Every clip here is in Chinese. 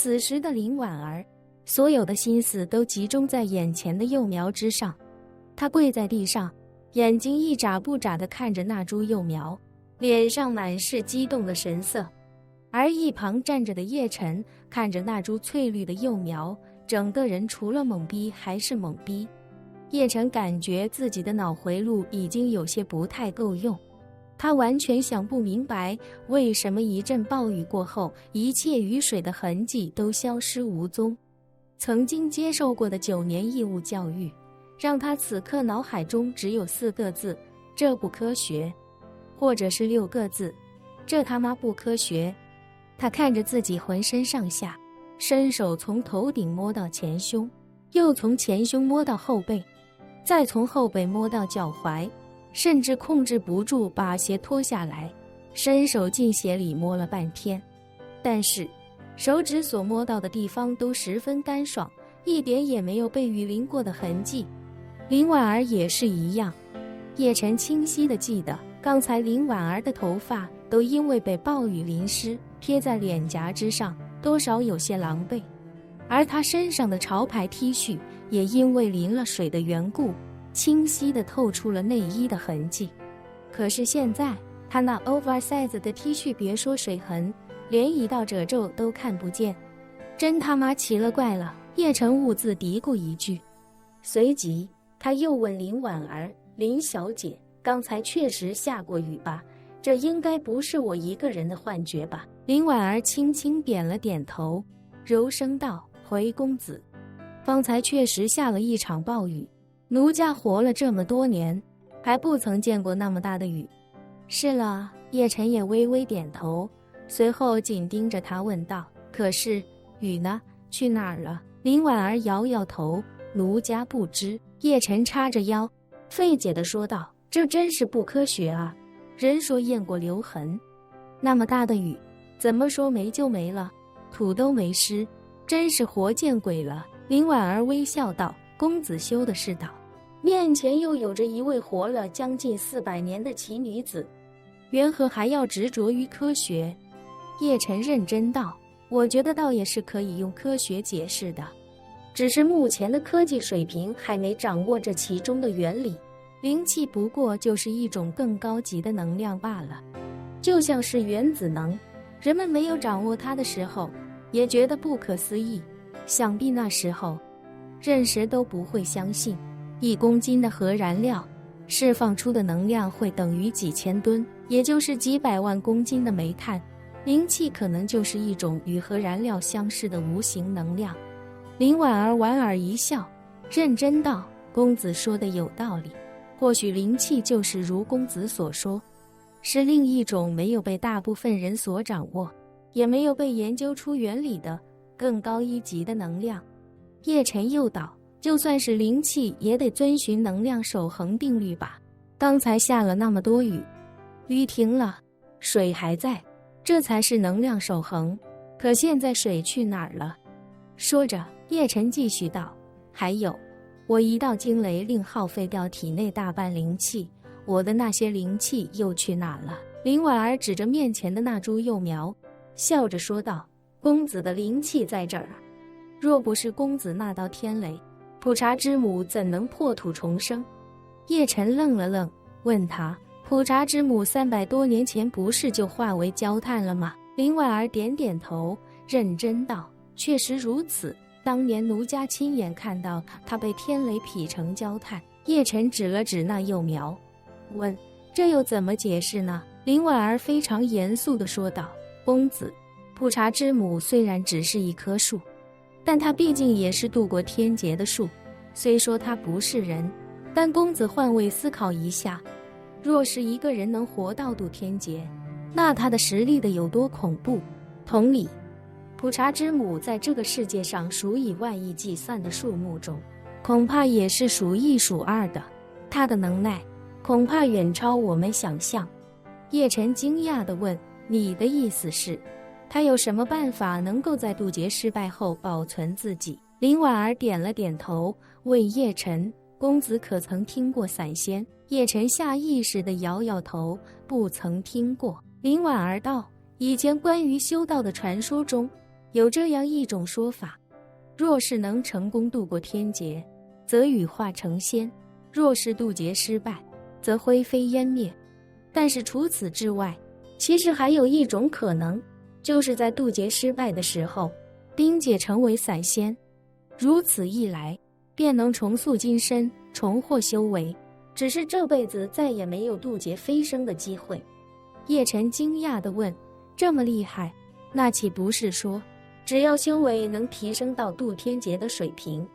此时的林婉儿，所有的心思都集中在眼前的幼苗之上。她跪在地上，眼睛一眨不眨地看着那株幼苗，脸上满是激动的神色。而一旁站着的叶晨看着那株翠绿的幼苗，整个人除了懵逼还是懵逼。叶晨感觉自己的脑回路已经有些不太够用，他完全想不明白为什么一阵暴雨过后，一切雨水的痕迹都消失无踪。曾经接受过的9年义务教育，让他此刻脑海中只有4个字：这不科学，或者是6个字：这他妈不科学。他看着自己浑身上下，伸手从头顶摸到前胸，又从前胸摸到后背，再从后背摸到脚踝，甚至控制不住把鞋脱下来，伸手进鞋里摸了半天。但是手指所摸到的地方都十分干爽，一点也没有被雨淋过的痕迹。林婉儿也是一样。叶晨清晰地记得，刚才林婉儿的头发都因为被暴雨淋湿，贴在脸颊之上，多少有些狼狈。而她身上的潮牌 T 恤也因为淋了水的缘故，清晰地透出了内衣的痕迹。可是现在，她那 oversize 的 T 恤别说水痕，连一道褶皱都看不见。真他妈奇了怪了，叶晨兀自嘀咕一句。随即他又问林婉儿：林小姐，刚才确实下过雨吧？这应该不是我一个人的幻觉吧？林婉儿轻轻点了点头，柔声道：回公子，方才确实下了一场暴雨，奴家活了这么多年，还不曾见过那么大的雨。是了，叶晨也微微点头，随后紧盯着他问道：可是雨呢？去哪儿了？林婉儿摇摇头，奴家不知。叶晨叉着腰，费解地说道：这真是不科学啊！人说雁过留痕，那么大的雨，怎么说没就没了，土都没湿，真是活见鬼了。林婉儿微笑道：公子休的是道，面前又有着一位活了将近400年的奇女子，缘何还要执着于科学？叶晨认真道：我觉得倒也是可以用科学解释的，只是目前的科技水平还没掌握这其中的原理。灵气不过就是一种更高级的能量罢了，就像是原子能，人们没有掌握它的时候，也觉得不可思议。想必那时候，任谁都不会相信1公斤的核燃料释放出的能量会等于几千吨，也就是几百万公斤的煤炭。灵气可能就是一种与核燃料相似的无形能量。林婉儿莞尔一笑，认真道：公子说的有道理，或许灵气就是如公子所说，是另一种没有被大部分人所掌握，也没有被研究出原理的更高一级的能量。叶晨又道：就算是灵气也得遵循能量守恒定律吧？刚才下了那么多雨，雨停了，水还在，这才是能量守恒。可现在水去哪儿了？说着，叶晨继续道：还有，我一道惊雷令耗费掉体内大半灵气，我的那些灵气又去哪了？林婉儿指着面前的那株幼苗，笑着说道：公子的灵气在这儿，若不是公子那道天雷，普查之母怎能破土重生？叶晨愣了愣，问他：普查之母300多年前不是就化为焦炭了吗？林婉儿点点头，认真道：确实如此，当年奴家亲眼看到他被天雷劈成焦炭。叶晨指了指那幼苗，问：这又怎么解释呢？林婉儿非常严肃地说道：公子，普查之母虽然只是一棵树，但它毕竟也是度过天劫的树。虽说它不是人，但公子换位思考一下，若是一个人能活到渡天劫，那他的实力得有多恐怖？同理，普查之母在这个世界上数以万亿计算的数目中，恐怕也是数1数2的。他的能耐恐怕远超我们想象。叶晨惊讶地问：你的意思是，他有什么办法能够在渡劫失败后保存自己？林婉儿点了点头，问叶晨：公子可曾听过散仙？叶晨下意识地摇摇头，不曾听过。林婉儿道：以前关于修道的传说中，有这样一种说法，若是能成功渡过天劫，则羽化成仙；若是渡劫失败，则灰飞烟灭。但是除此之外，其实还有一种可能，就是在渡劫失败的时候，冰姐成为散仙，如此一来，便能重塑金身，重获修为，只是这辈子再也没有渡劫飞升的机会。叶晨惊讶地问：这么厉害，那岂不是说，只要修为能提升到渡天劫的水平，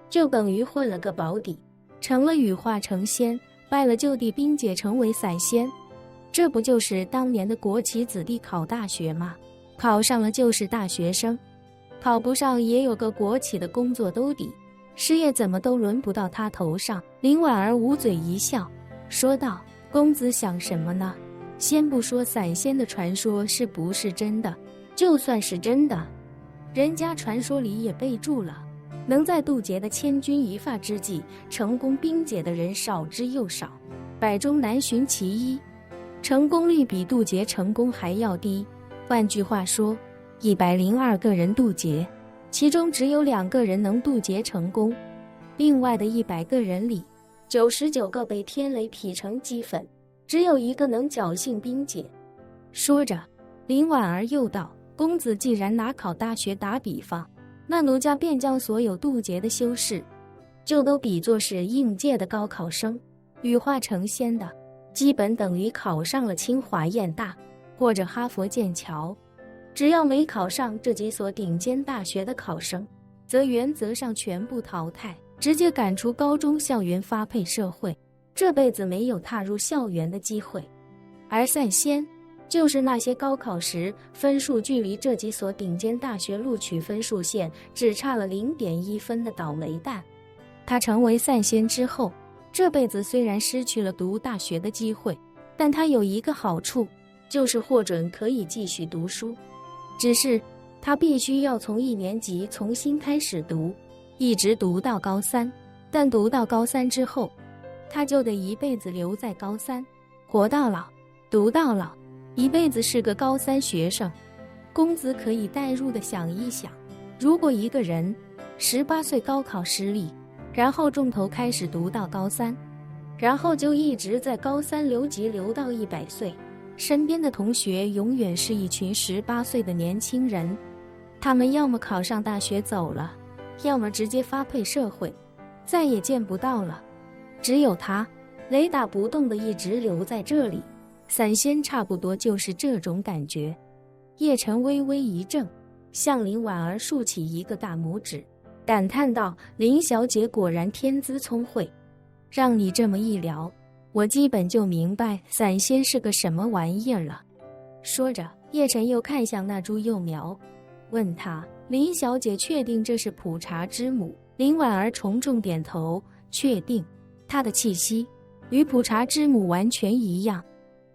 就等于混了个保底，成了羽化成仙，败了就地冰姐成为散仙？这不就是当年的国企子弟考大学吗？考上了就是大学生，考不上也有个国企的工作兜底，失业怎么都轮不到他头上。林婉儿捂嘴一笑，说道：公子想什么呢？先不说散仙的传说是不是真的，就算是真的，人家传说里也备注了，能在渡劫的千钧一发之际成功冰解的人少之又少，百中难寻其一，成功率比渡劫成功还要低。换句话说，102个人渡劫，其中只有2个人能渡劫成功，另外的100个人里，99个被天雷劈成齑粉，只有1个能侥幸冰解。说着，林婉儿又道：公子既然拿考大学打比方，那奴家便将所有渡劫的修士，就都比作是应届的高考生，羽化成仙的，基本等于考上了清华燕大或者哈佛剑桥。只要没考上这几所顶尖大学的考生，则原则上全部淘汰，直接赶出高中校园，发配社会，这辈子没有踏入校园的机会。而散仙就是那些高考时分数距离这几所顶尖大学录取分数线只差了0.1分的倒霉蛋。他成为散仙之后，这辈子虽然失去了读大学的机会，但他有一个好处，就是获准可以继续读书，只是他必须要从1年级重新开始读，一直读到高3。但读到高3之后，他就得一辈子留在高3，活到老，读到老，一辈子是个高3学生。公子可以代入的想一想，如果一个人18岁高考失利，然后重头开始读到高3，然后就一直在高3留级留到100岁，身边的同学永远是一群18岁的年轻人，他们要么考上大学走了，要么直接发配社会，再也见不到了。只有他雷打不动地一直留在这里。散仙差不多就是这种感觉。叶晨微微一怔，向林婉儿竖起一个大拇指，感叹道：林小姐果然天资聪慧，让你这么一聊，我基本就明白散仙是个什么玩意儿了。说着，叶晨又看向那株幼苗，问他：林小姐确定这是普茶之母？林婉儿重重点头，确定。她的气息与普茶之母完全一样，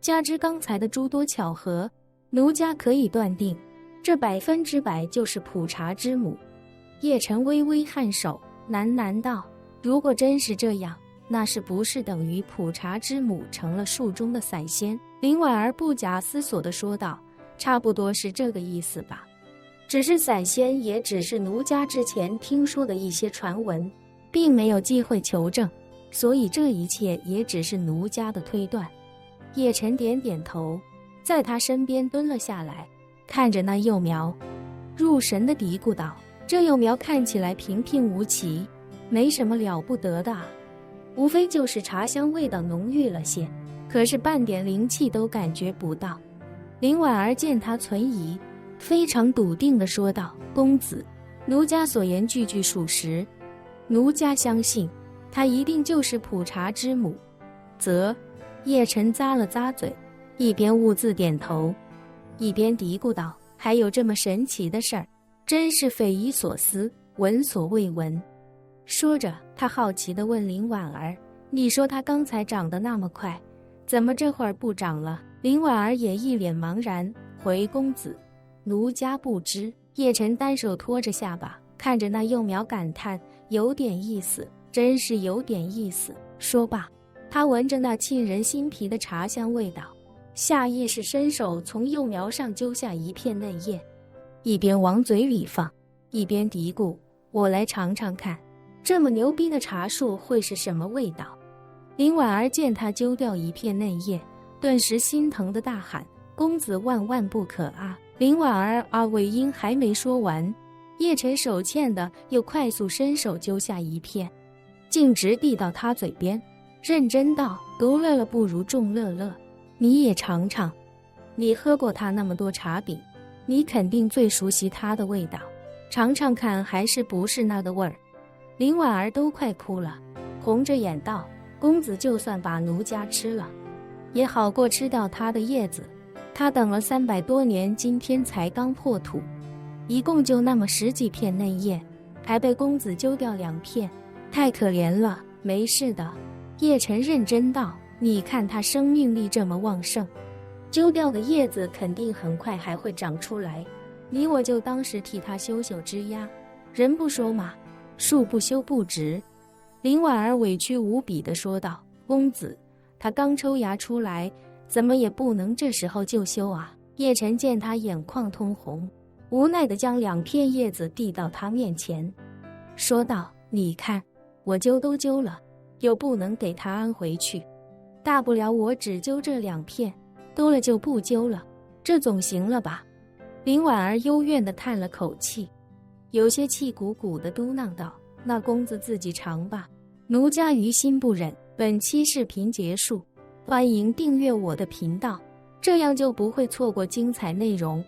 加之刚才的诸多巧合，奴家可以断定，这100%就是普茶之母。叶晨微微颔首，喃喃道：如果真是这样，那是不是等于普茶之母成了树中的散仙？林婉儿不假思索地说道：差不多是这个意思吧。只是散仙也只是奴家之前听说的一些传闻，并没有机会求证，所以这一切也只是奴家的推断。叶晨点点头，在他身边蹲了下来，看着那幼苗，入神地嘀咕道：这幼苗看起来平平无奇，没什么了不得的，无非就是茶香味道浓郁了些，可是半点灵气都感觉不到。林婉儿见他存疑，非常笃定地说道：公子，奴家所言句句属实，奴家相信她一定就是普茶之母。叶晨咂了咂嘴，一边兀自点头，一边嘀咕道：还有这么神奇的事儿，真是匪夷所思，闻所未闻。说着，他好奇地问林婉儿：你说他刚才长得那么快，怎么这会儿不长了？林婉儿也一脸茫然，回公子，奴家不知。叶晨单手托着下巴，看着那幼苗感叹：有点意思，真是有点意思。说罢，他闻着那沁人心脾的茶香味道，下意识伸手从幼苗上揪下一片嫩叶，一边往嘴里放，一边嘀咕：“我来尝尝看，这么牛逼的茶树会是什么味道。”林婉儿见他揪掉一片嫩叶，顿时心疼的大喊：“公子万万不可啊！”林婉儿尾音还没说完，叶晨手欠的又快速伸手揪下一片，径直递到他嘴边，认真道：“独乐乐不如众乐乐，你也尝尝。你喝过他那么多茶饼，你肯定最熟悉它的味道，尝尝看还是不是那个味儿。”林婉儿都快哭了，红着眼道：“公子就算把奴家吃了，也好过吃掉他的叶子。他等了300多年，今天才刚破土，一共就那么10几片嫩叶，还被公子揪掉2片，太可怜了。”“没事的。”叶晨认真道，“你看他生命力这么旺盛，揪掉的叶子肯定很快还会长出来，你我就当是替他修修枝丫，人不说嘛，树不修不直。”林婉儿委屈无比地说道：“公子，他刚抽芽出来，怎么也不能这时候就修啊。”叶晨见他眼眶通红，无奈地将2片叶子递到他面前，说道：“你看，我揪都揪了，又不能给他安回去，大不了我只揪这2片，多了就不揪了，这总行了吧？”林婉儿幽怨地叹了口气，有些气鼓鼓地嘟囔道：“那公子自己尝吧，奴家于心不忍。”本期视频结束，欢迎订阅我的频道，这样就不会错过精彩内容。